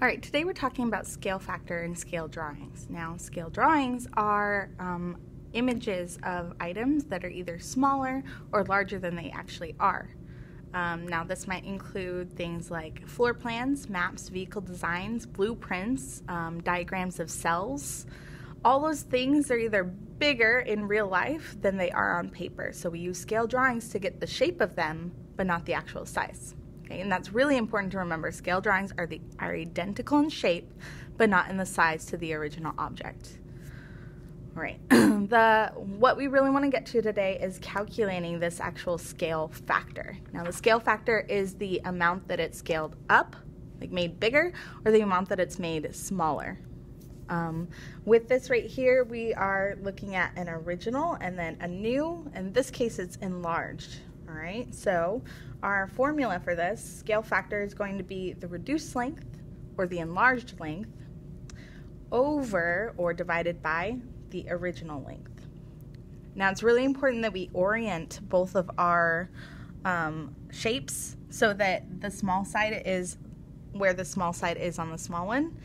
All right, today we're talking about scale factor and scale drawings. Now, scale drawings are images of items that are either smaller or larger than they actually are. Now, this might include things like floor plans, maps, vehicle designs, blueprints, diagrams of cells. All those things are either bigger in real life than they are on paper. So we use scale drawings to get the shape of them, but not the actual size. Okay, and that's really important to remember. Scale drawings are identical in shape, but not in the size to the original object. All right, what we really want to get to today is calculating this actual scale factor. Now, the scale factor is the amount that it's scaled up, like made bigger, or the amount that it's made smaller. With this right here, we are looking at an original and then a new. In this case, it's enlarged. All right, so our formula for this scale factor is going to be the reduced length or the enlarged length over or divided by the original length. Now, it's really important that we orient both of our shapes so that the small side is where the small side is on the small one,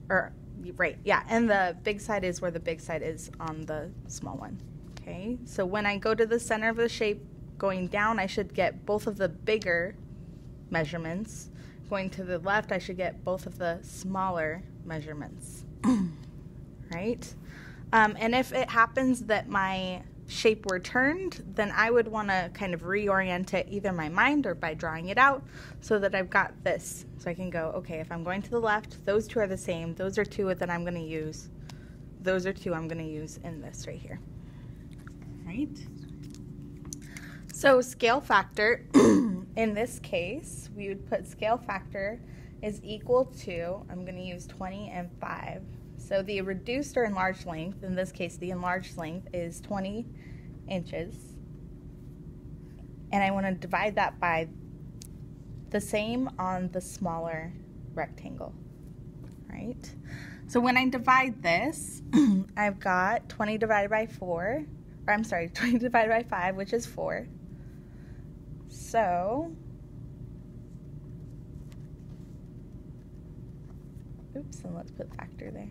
and the big side is where the big side is on the small one. Okay, so when I go to the center of the shape, going down, I should get both of the bigger measurements. Going to the left, I should get both of the smaller measurements. Right? And if it happens that my shape were turned, then I would want to kind of reorient it either in my mind or by drawing it out so that I've got this. So I can go, okay, if I'm going to the left, those two are the same. Those are two that I'm going to use. Those are two I'm going to use in this right here. Right? So scale factor, in this case, we would put scale factor is equal to, I'm going to use 20 and 5. So the reduced or enlarged length, in this case the enlarged length is 20 inches. And I want to divide that by the same on the smaller rectangle, right? So when I divide this, I've got 20 divided by 20 divided by 5, which is 4. So, and let's put factor there.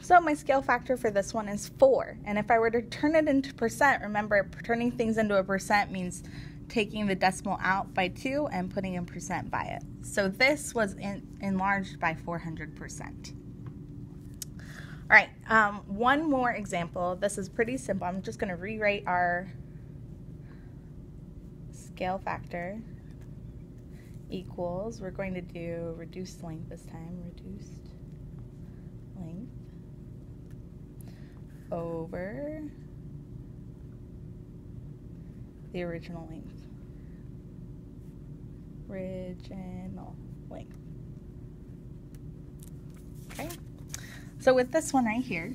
So my scale factor for this one is 4. And if I were to turn it into percent, remember turning things into a percent means taking the decimal out by 2 and putting a percent by it. So this was enlarged by 400%. All right, one more example. This is pretty simple. I'm just going to rewrite our scale factor equals, we're going to do reduced length this time, reduced length over the original length. Original length. Okay, so with this one right here,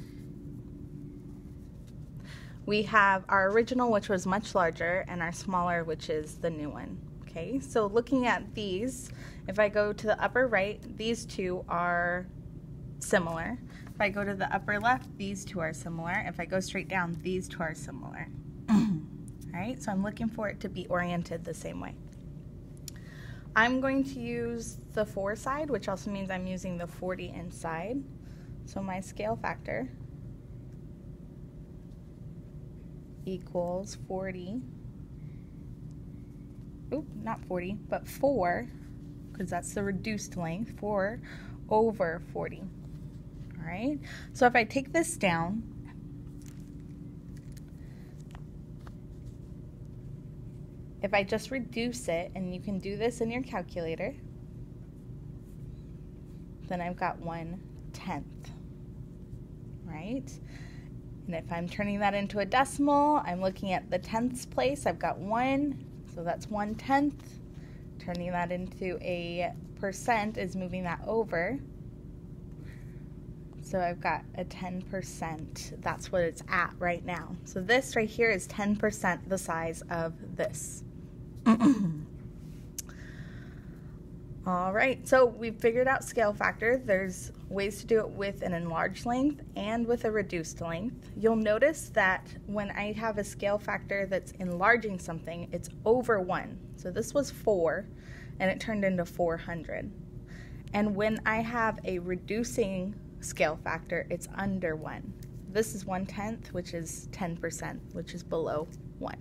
we have our original, which was much larger, and our smaller, which is the new one. Okay, so looking at these, if I go to the upper right, these two are similar. If I go to the upper left, these two are similar. If I go straight down, these two are similar. All right, so I'm looking for it to be oriented the same way. I'm going to use the 4 side, which also means I'm using the 40 inside. So my scale factor equals 40, not 40, but 4, because that's the reduced length, 4 over 40. All right, so if I take this down, if I just reduce it, and you can do this in your calculator, then I've got 1/10, right? And if I'm turning that into a decimal, I'm looking at the tenths place. I've got 1, so that's 1/10. Turning that into a percent is moving that over. So I've got a 10%. That's what it's at right now. So this right here is 10% the size of this. All right, so we've figured out scale factor. There's ways to do it with an enlarged length and with a reduced length. You'll notice that when I have a scale factor that's enlarging something, it's over 1. So this was 4, and it turned into 400. And when I have a reducing scale factor, it's under 1. This is 1/10, which is 10%, which is below 1.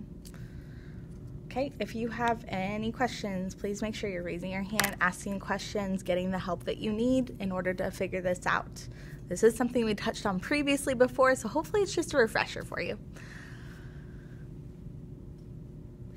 Okay, if you have any questions, please make sure you're raising your hand, asking questions, getting the help that you need in order to figure this out. This is something we touched on previously before, so hopefully it's just a refresher for you.